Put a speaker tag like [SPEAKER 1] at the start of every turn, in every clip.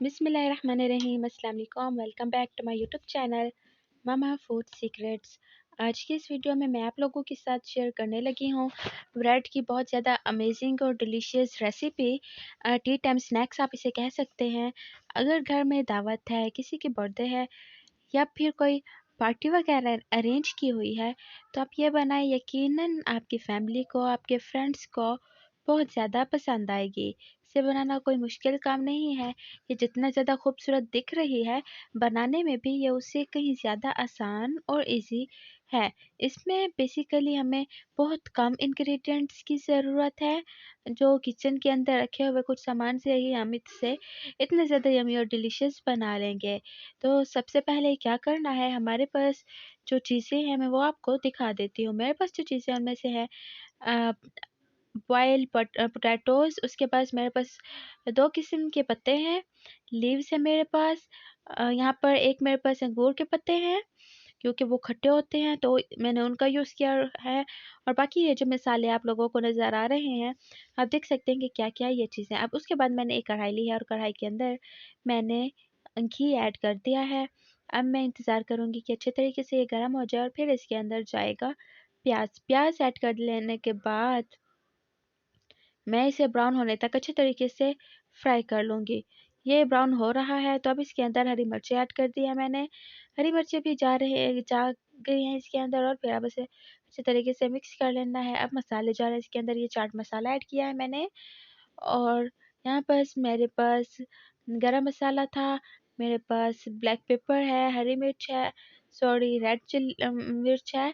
[SPEAKER 1] बिस्मिल्लाहिर्रहमानिर्रहीम। अस्सलाम वालेकुम। Welcome back to my YouTube channel mama food secrets. आज की इस वीडियो में मैं आप लोगों के साथ शेयर करने लगी हूँ ब्रेड की बहुत ज़्यादा अमेजिंग और delicious recipe. T time snacks आप इसे कह सकते हैं। अगर घर में दावत है, किसी की बर्थडे है या फिर कोई पार्टी वगैरह अरेंज की हुई है तो आप ये बनाएं, यकीनन आपकी फैमिली को, आपके फ्रेंड्स को बहुत ज़्यादा पसंद आएगी। इसे बनाना कोई मुश्किल काम नहीं है। ये जितना ज़्यादा खूबसूरत दिख रही है, बनाने में भी ये उससे कहीं ज़्यादा आसान और इजी है। इसमें बेसिकली हमें बहुत कम इंग्रेडिएंट्स की ज़रूरत है। जो किचन के अंदर रखे हुए कुछ सामान से ही हम इससे इतने ज़्यादा यमी और डिलीशियस बना लेंगे। तो सबसे पहले क्या करना है, हमारे पास जो चीज़ें हैं मैं वो आपको दिखा देती हूँ। मेरे पास जो चीज़ें उनमें से है बॉयल पोटैटोज़, उसके पास मेरे पास 2 किस्म के पत्ते हैं, लीव्स है मेरे पास। यहाँ पर एक मेरे पास अंगूर के पत्ते हैं, क्योंकि वो खट्टे होते हैं तो मैंने उनका यूज़ किया है। और बाकी ये जो मसाले आप लोगों को नज़र आ रहे हैं, आप देख सकते हैं कि क्या-क्या ये चीज़ें। अब उसके बाद मैंने एक कढ़ाई ली है और कढ़ाई के अंदर मैंने घी ऐड कर दिया है। अब मैं इंतज़ार करूँगी कि अच्छे तरीके से ये गर्म हो जाए और फिर इसके अंदर जाएगा प्याज़। प्याज़ ऐड कर लेने के बाद मैं इसे ब्राउन होने तक अच्छे तरीके से फ्राई कर लूँगी। ये ब्राउन हो रहा है तो अब इसके अंदर हरी मिर्ची ऐड कर दी है मैंने। हरी मिर्ची भी जा गई हैं इसके अंदर और फिर अब इसे अच्छे तरीके से मिक्स कर लेना है। अब मसाले जा रहे हैं इसके अंदर, ये चाट मसाला ऐड किया है मैंने और यहाँ पास मेरे पास गरम मसाला था, मेरे पास ब्लैक पेपर है, हरी मिर्च है, सॉरी रेड मिर्च है।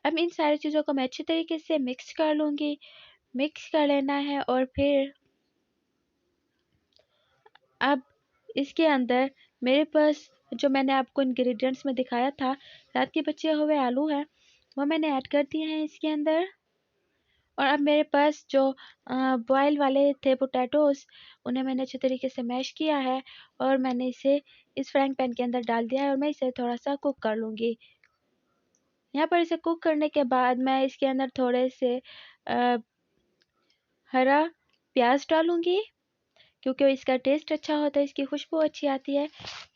[SPEAKER 1] अब इन सारी चीज़ों को मैं अच्छे तरीके से मिक्स कर लूँगी। मिक्स कर लेना है और फिर अब इसके अंदर मेरे पास जो मैंने आपको इंग्रेडिएंट्स में दिखाया था, रात के बचे हुए आलू हैं, वो मैंने ऐड कर दिए हैं इसके अंदर। और अब मेरे पास जो बॉयल वाले थे पोटैटोज़, उन्हें मैंने अच्छे तरीके से मैश किया है और मैंने इसे इस फ्राइंग पैन के अंदर डाल दिया है और मैं इसे थोड़ा-सा कुक कर लूँगी। यहाँ पर इसे कुक करने के बाद मैं इसके अंदर थोड़े से हरा प्याज़ डालूँगी, क्योंकि इसका टेस्ट अच्छा होता है, इसकी खुशबू अच्छी आती है,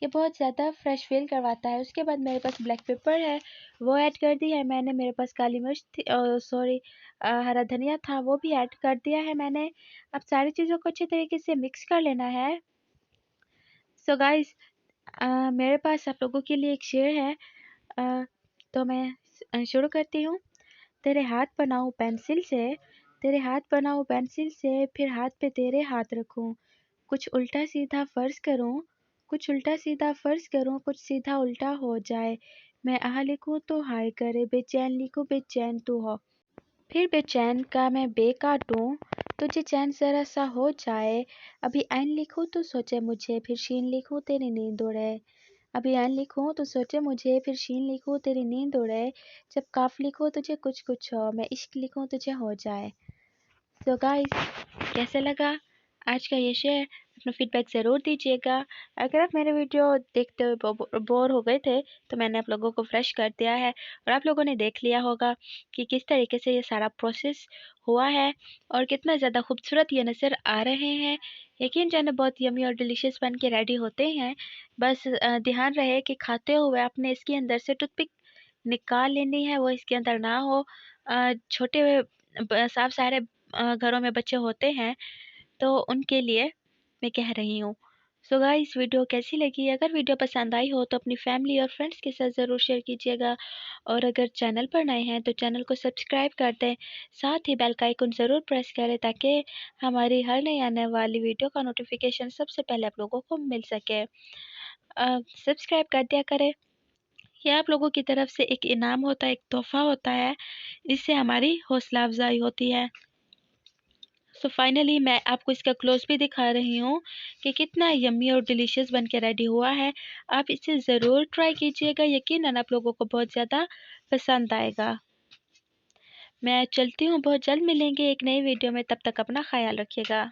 [SPEAKER 1] ये बहुत ज़्यादा फ्रेश फील करवाता है। उसके बाद मेरे पास ब्लैक पेपर है, वो ऐड कर दी है मैंने। मेरे पास काली मिर्च थी, सॉरी हरा धनिया था, वो भी ऐड कर दिया है मैंने। अब सारी चीज़ों को अच्छे तरीके से मिक्स कर लेना है। सो गाइस, मेरे पास आप लोगों के लिए एक शेर है, अ, तो मैं शुरू करती हूँ। तेरे हाथ बनाऊँ पेंसिल से, तेरे हाथ बनाऊँ पेंसिल से, फिर हाथ पे तेरे हाथ रखूँ। कुछ उल्टा सीधा फ़र्ज़ करूँ, कुछ उल्टा सीधा फ़र्ज़ करूँ, कुछ सीधा उल्टा हो जाए। मैं आह लिखूँ तो हाय करे, बेचैन लिखूँ बेचैन तू हो। फिर बेचैन का मैं बे काटूँ, तुझे चैन ज़रा सा हो जाए। अभी ऐन लिखूँ तो सोचे मुझे, फिर शीन लिखूँ तेरी नींद उड़े। अभी ऐन लिखूँ तो सोचे मुझे, फिर शीन लिखूँ तेरी नींद उड़े। जब काफ़ लिखूँ तुझे कुछ कुछ हो, मैं इश्क लिखूँ तुझे हो जाए। तो गाइस, कैसे लगा आज का ये शेयर? अपना फीडबैक ज़रूर दीजिएगा। अगर आप मेरे वीडियो देखते हुए बोर हो गए थे तो मैंने आप लोगों को फ्रेश कर दिया है और आप लोगों ने देख लिया होगा कि किस तरीके से ये सारा प्रोसेस हुआ है और कितना ज़्यादा खूबसूरत ये नज़र आ रहे हैं। यकीन जाने बहुत यमी और डिलीशियस बन के रेडी होते हैं। बस ध्यान रहे कि खाते हुए आपने इसके अंदर से टूथपिक निकाल लेनी है, वो इसके अंदर ना हो। छोटे साफ सारे घरों में बच्चे होते हैं तो उनके लिए मैं कह रही हूँ। सो गाइस, वीडियो कैसी लगी? अगर वीडियो पसंद आई हो तो अपनी फैमिली और फ्रेंड्स के साथ ज़रूर शेयर कीजिएगा और अगर चैनल पर नए हैं तो चैनल को सब्सक्राइब कर दें। साथ ही बेल का आइकन ज़रूर प्रेस करें ताकि हमारी हर नई आने वाली वीडियो का नोटिफिकेशन सबसे पहले आप लोगों को मिल सके। सब्सक्राइब कर दिया करें। ये आप लोगों की तरफ से एक इनाम होता है, एक तोहफ़ा होता है, इससे हमारी हौसला अफ़ज़ाई होती है। सो फाइनली मैं आपको इसका क्लोज भी दिखा रही हूँ कि कितना यम्मी और डिलीशियस बन के रेडी हुआ है। आप इसे ज़रूर ट्राई कीजिएगा, यकीनन आप लोगों को बहुत ज़्यादा पसंद आएगा। मैं चलती हूँ, बहुत जल्द मिलेंगे एक नई वीडियो में, तब तक अपना ख़्याल रखिएगा।